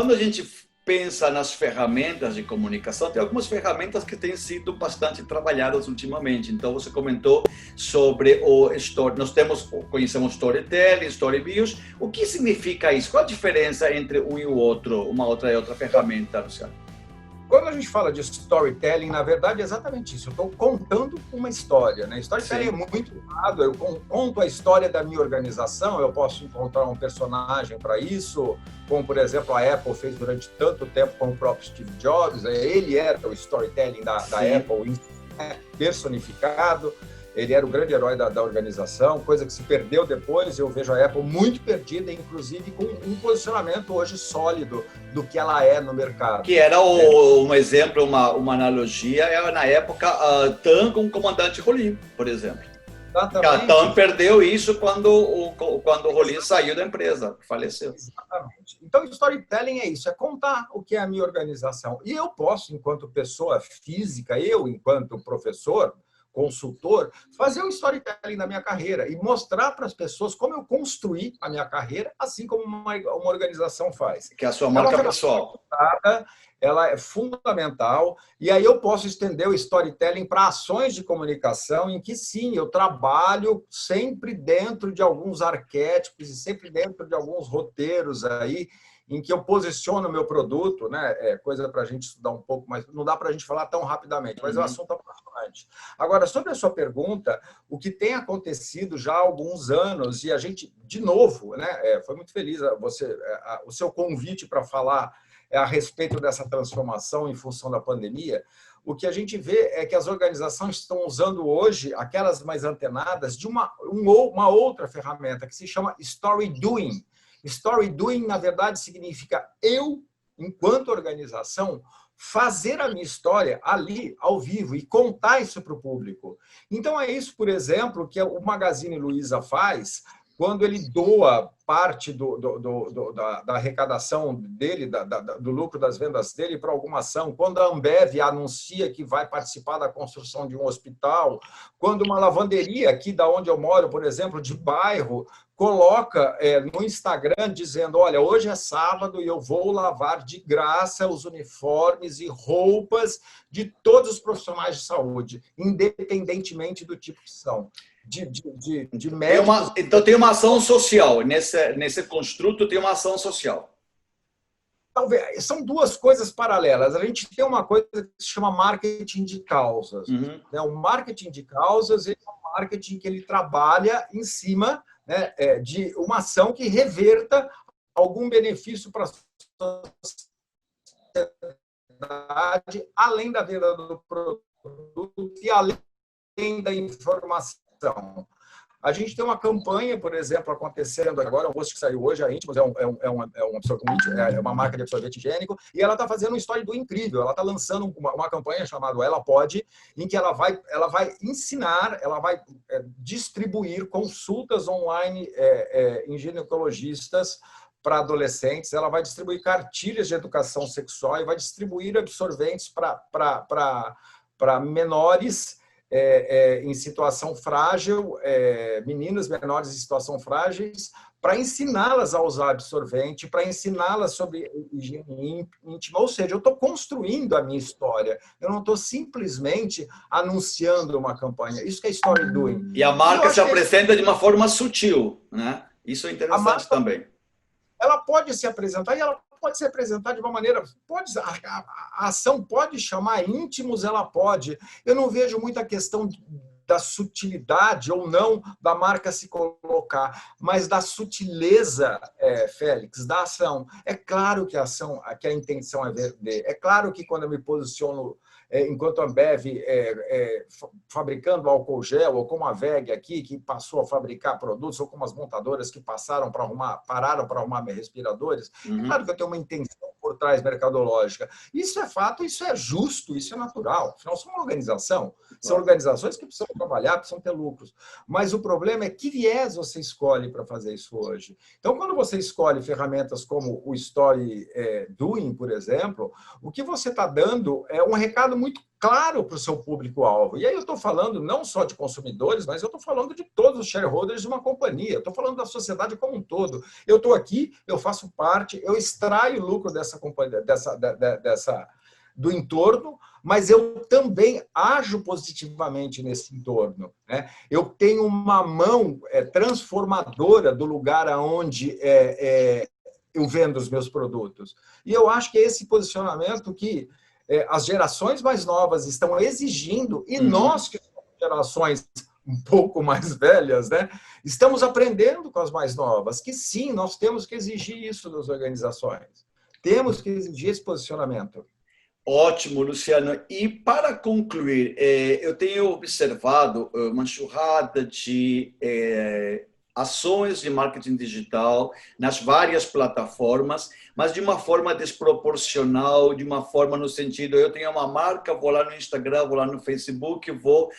quando a gente pensa nas ferramentas de comunicação, tem algumas ferramentas que têm sido bastante trabalhadas ultimamente. Então, você comentou sobre o story. Nós conhecemos storytelling, storyviews. O que significa isso? Qual a diferença entre um e o outro, uma outra e outra ferramenta, Luciano? Quando a gente fala de storytelling, na verdade é exatamente isso. Eu estou contando uma história, né? Storytelling Sim. É muito usado. Eu conto a história da minha organização. Eu posso encontrar um personagem para isso, como, por exemplo, a Apple fez durante tanto tempo com o próprio Steve Jobs. Ele era o storytelling da Apple, personificado. Ele era o grande herói da organização, coisa que se perdeu depois. Eu vejo a Apple muito perdida, inclusive com um posicionamento hoje sólido do que ela é no mercado. Que era um exemplo, uma analogia, era na época a TAM com o comandante Rolim, por exemplo. Exatamente. A TAM perdeu isso quando o Rolim saiu da empresa, faleceu. Exatamente. Então, storytelling é isso, é contar o que é a minha organização. E eu posso, enquanto pessoa física, eu, enquanto professor, consultor, fazer um storytelling da minha carreira e mostrar para as pessoas como eu construí a minha carreira, assim como uma organização faz. Que é a sua marca pessoal. Ela é fundamental, e aí eu posso estender o storytelling para ações de comunicação em que, sim, eu trabalho sempre dentro de alguns arquétipos e sempre dentro de alguns roteiros aí, em que eu posiciono o meu produto, né? É coisa para a gente estudar um pouco, mas não dá para a gente falar tão rapidamente, mas o assunto é apaixonante. Agora, sobre a sua pergunta, o que tem acontecido já há alguns anos, e a gente, de novo, né? Foi muito feliz o seu convite para falar a respeito dessa transformação em função da pandemia. O que a gente vê é que as organizações estão usando hoje, aquelas mais antenadas, de uma outra ferramenta que se chama Story Doing. Story Doing, na verdade, significa eu, enquanto organização, fazer a minha história ali, ao vivo, e contar isso para o público. Então, é isso, por exemplo, que o Magazine Luiza faz quando ele doa parte da arrecadação dele, do lucro das vendas dele para alguma ação, quando a Ambev anuncia que vai participar da construção de um hospital, quando uma lavanderia aqui da onde eu moro, por exemplo, de bairro, coloca no Instagram dizendo, olha, hoje é sábado e eu vou lavar de graça os uniformes e roupas de todos os profissionais de saúde, independentemente do tipo que são. De médicos... Então tem uma ação social, nesse construto tem uma ação social. Talvez, são duas coisas paralelas. A gente tem uma coisa que se chama marketing de causas. Uhum. O marketing de causas é um marketing que ele trabalha em cima, né, de uma ação que reverta algum benefício para a sociedade, além da venda do produto e além da informação. A gente tem uma campanha, por exemplo, acontecendo agora, um post que saiu hoje, a Íntimos é uma marca de absorvente higiênico, e ela está fazendo um story do incrível, ela está lançando uma campanha chamada Ela Pode, em que ela vai ensinar, ela vai distribuir consultas online em ginecologistas para adolescentes, ela vai distribuir cartilhas de educação sexual e vai distribuir absorventes para menores em situação frágil, meninas menores em situação frágeis, para ensiná-las a usar absorvente, para ensiná-las sobre higiene íntima. Ou seja, eu estou construindo a minha história. Eu não estou simplesmente anunciando uma campanha. Isso que é story doing. E a marca se apresenta de uma forma sutil, né? Isso é interessante também. Ela pode se apresentar e ela pode se apresentar de uma maneira... A ação pode chamar Íntimos, ela pode. Eu não vejo muita questão da sutilidade ou não da marca se colocar, mas da sutileza, Félix, da ação. É claro que a intenção é vender. É claro que quando eu me posiciono enquanto a Ambev fabricando álcool gel, ou como a WEG aqui, que passou a fabricar produtos, ou como as montadoras que pararam para arrumar respiradores, é claro que eu tenho uma intenção por trás mercadológica. Isso é fato, isso é justo, isso é natural. Afinal, somos uma organização. São organizações que precisam trabalhar, precisam ter lucros. Mas o problema é que viés você escolhe para fazer isso hoje. Então, quando você escolhe ferramentas como o Story Doing, por exemplo, o que você está dando é um recado muito claro para o seu público-alvo. E aí eu estou falando não só de consumidores, mas eu estou falando de todos os shareholders de uma companhia. Eu estou falando da sociedade como um todo. Eu estou aqui, eu faço parte, eu extraio lucro dessa companhia, do entorno, mas eu também ajo positivamente nesse entorno, né? Eu tenho uma mão transformadora do lugar aonde eu vendo os meus produtos. E eu acho que é esse posicionamento que as gerações mais novas estão exigindo, e nós, que somos gerações um pouco mais velhas, né, estamos aprendendo com as mais novas, que sim, nós temos que exigir isso das organizações. Temos que exigir esse posicionamento. Ótimo, Luciano. E para concluir, eu tenho observado uma enxurrada de ações de marketing digital nas várias plataformas, mas de uma forma desproporcional, de uma forma no sentido, eu tenho uma marca, vou lá no Instagram, vou lá no Facebook, vou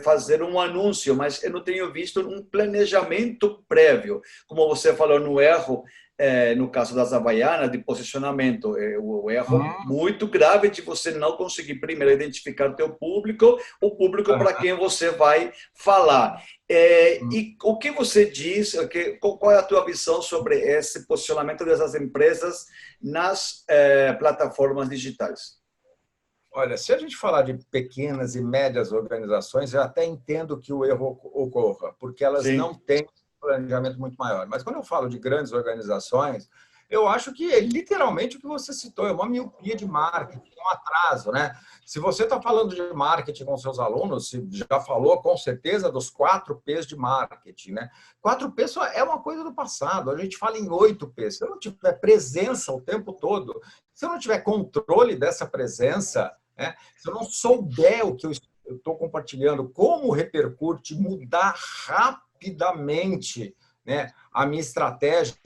fazer um anúncio, mas eu não tenho visto um planejamento prévio. Como você falou no erro, no caso das Havaianas, de posicionamento, o erro muito grave de você não conseguir primeiro identificar o público para quem você vai falar. E o que você diz, qual é a tua visão sobre esse posicionamento dessas empresas nas plataformas digitais? Olha, se a gente falar de pequenas e médias organizações, eu até entendo que o erro ocorra, porque elas Sim. não têm planejamento muito maior. Mas quando eu falo de grandes organizações, eu acho que é literalmente o que você citou, é uma miopia de marketing, um atraso, né? Se você está falando de marketing com seus alunos, você já falou com certeza dos 4 P's de marketing, né? 4 P's é uma coisa do passado, a gente fala em 8 P's. Se eu não tiver presença o tempo todo, se eu não tiver controle dessa presença, né? Se eu não souber o que eu estou compartilhando, como repercute, mudar rapidamente, né, a minha estratégia,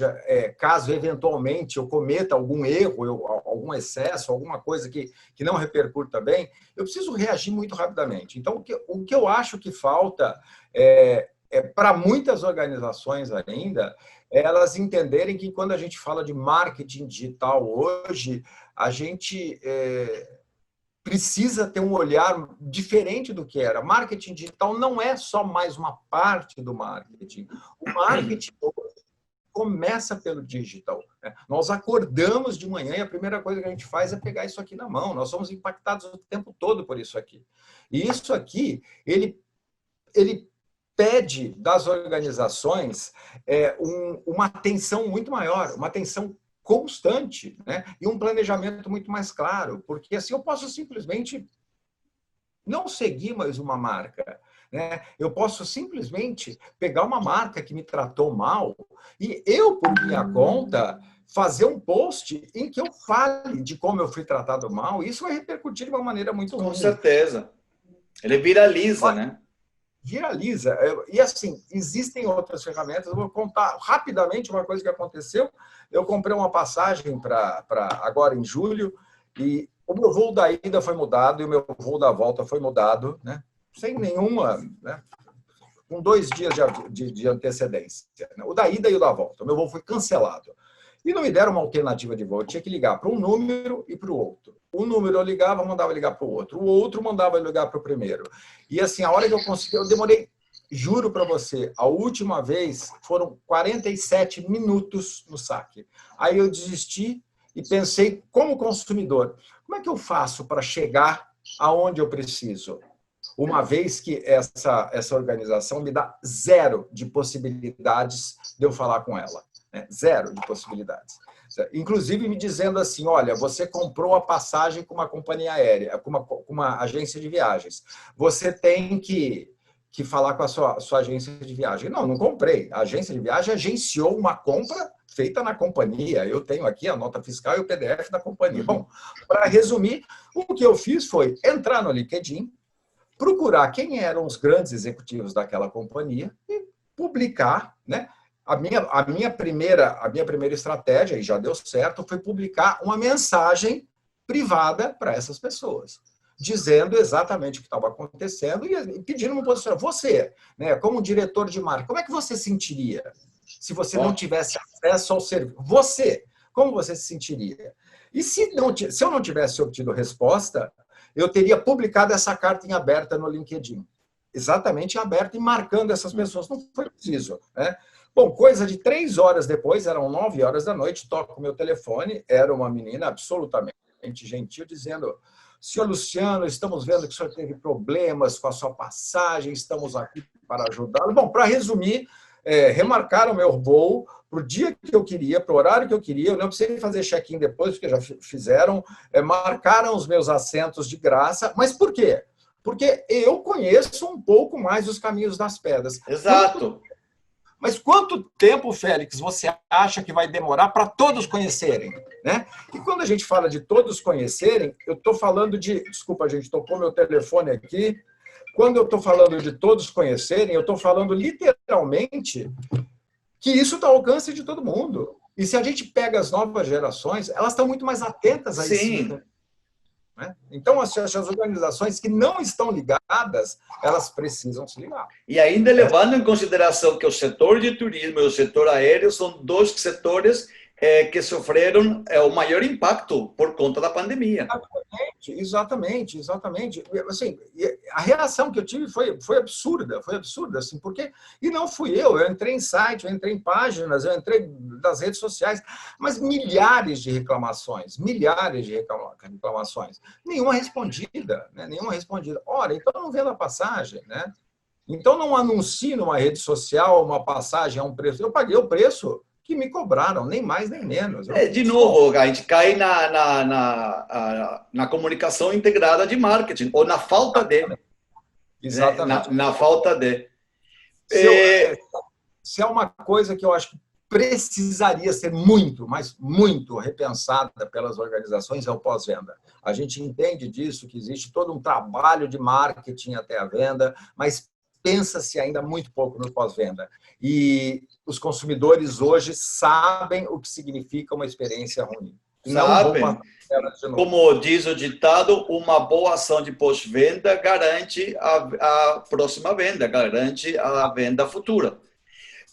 caso eventualmente eu cometa algum erro, algum excesso, alguma coisa que não repercuta bem, eu preciso reagir muito rapidamente. Então, o que eu acho que falta para muitas organizações ainda, elas entenderem que quando a gente fala de marketing digital hoje, a gente precisa ter um olhar diferente do que era. Marketing digital não é só mais uma parte do marketing. O marketing começa pelo digital. Nós acordamos de manhã e a primeira coisa que a gente faz é pegar isso aqui na mão. Nós somos impactados o tempo todo por isso aqui. E isso aqui, ele pede das organizações uma atenção muito maior, uma atenção constante, né? E um planejamento muito mais claro, porque assim eu posso simplesmente não seguir mais uma marca, né? Eu posso simplesmente pegar uma marca que me tratou mal e eu, por minha conta, fazer um post em que eu fale de como eu fui tratado mal, e isso vai repercutir de uma maneira muito ruim. Com certeza. Ele viraliza, né? Viraliza. E assim, existem outras ferramentas. Eu vou contar rapidamente uma coisa que aconteceu. Eu comprei uma passagem para agora em julho e o meu voo da ida foi mudado e o meu voo da volta foi mudado, né? Sem nenhuma, né? Com 2 dias de antecedência. Né? O da ida e o da volta. O meu voo foi cancelado. E não me deram uma alternativa de voo. Eu tinha que ligar para um número e para o outro. O número eu ligava, mandava ligar para o outro. O outro mandava ligar para o primeiro. E assim, a hora que eu consegui, eu demorei, juro para você, a última vez foram 47 minutos no saque. Aí eu desisti e pensei, como consumidor, como é que eu faço para chegar aonde eu preciso? Uma vez que essa organização me dá 0 de possibilidades de eu falar com ela. 0 de possibilidades. Inclusive me dizendo assim, olha, você comprou a passagem com uma companhia aérea, com uma agência de viagens. Você tem que falar com a sua agência de viagem. Não comprei. A agência de viagem agenciou uma compra feita na companhia. Eu tenho aqui a nota fiscal e o PDF da companhia. Bom, para resumir, o que eu fiz foi entrar no LinkedIn, procurar quem eram os grandes executivos daquela companhia e publicar, né? A minha primeira estratégia, e já deu certo, foi publicar uma mensagem privada para essas pessoas, dizendo exatamente o que estava acontecendo e pedindo um posicionamento. Você, né, como diretor de marketing, como é que você se sentiria se você não tivesse acesso ao serviço? Você, como você se sentiria? E se eu não tivesse obtido resposta, eu teria publicado essa carta em aberta no LinkedIn. Exatamente em aberta e marcando essas pessoas. Não foi preciso, né? Bom, coisa de 3 horas depois, eram 9 horas da noite, toco o meu telefone, era uma menina absolutamente gentil, dizendo: senhor Luciano, estamos vendo que o senhor teve problemas com a sua passagem, estamos aqui para ajudá-lo. Bom, para resumir, remarcaram o meu voo para o dia que eu queria, para o horário que eu queria, eu não precisei fazer check-in depois, porque já fizeram, marcaram os meus assentos de graça. Mas por quê? Porque eu conheço um pouco mais os caminhos das pedras. Exato. Mas quanto tempo, Félix, você acha que vai demorar para todos conhecerem? Né? E quando a gente fala de todos conhecerem, eu estou falando de... Desculpa, gente, tocou meu telefone aqui. Quando eu estou falando de todos conhecerem, eu estou falando literalmente que isso está ao alcance de todo mundo. E se a gente pega as novas gerações, elas estão muito mais atentas a isso. Sim. Né? Então, as organizações que não estão ligadas, elas precisam se ligar. E ainda levando em consideração que o setor de turismo e o setor aéreo são 2 setores que sofreram o maior impacto por conta da pandemia. Exatamente. Assim, a reação que eu tive foi absurda, assim, porque... E não fui eu entrei em site, eu entrei em páginas, eu entrei nas redes sociais, mas milhares de reclamações, nenhuma respondida, né? Ora, então não vendo a passagem, né? Então não anuncie numa rede social uma passagem a um preço. Eu paguei o preço que me cobraram, nem mais nem menos. De novo, a gente cai na comunicação integrada de marketing, ou na falta de. Exatamente. Né? Na falta de. Se é uma coisa que eu acho que precisaria ser muito, mas muito repensada pelas organizações, é o pós-venda. A gente entende disso, que existe todo um trabalho de marketing até a venda, mas pensa-se ainda muito pouco no pós-venda. E os consumidores hoje sabem o que significa uma experiência ruim. Sabem. Como diz o ditado, uma boa ação de pós-venda garante a próxima venda, garante a venda futura.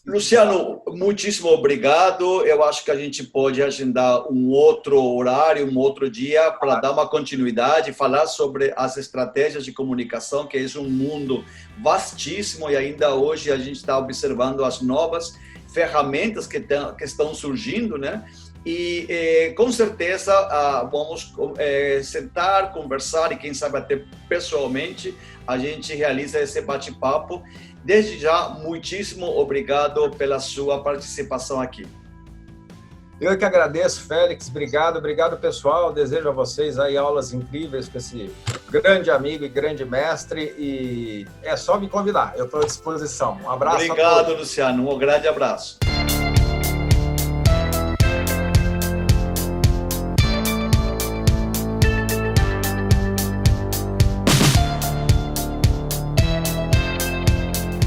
Luciano, muitíssimo obrigado. Eu acho que a gente pode agendar um outro horário, um outro dia, para dar uma continuidade, falar sobre as estratégias de comunicação, que é um mundo vastíssimo e ainda hoje a gente está observando as novas ferramentas que estão surgindo, né? E com certeza vamos sentar, conversar e quem sabe até pessoalmente a gente realiza esse bate-papo. Desde já, muitíssimo obrigado pela sua participação aqui. Eu que agradeço, Félix. Obrigado, pessoal. Desejo a vocês aí aulas incríveis com esse grande amigo e grande mestre. E é só me convidar. Eu estou à disposição. Um abraço. Obrigado, Luciano. Um grande abraço.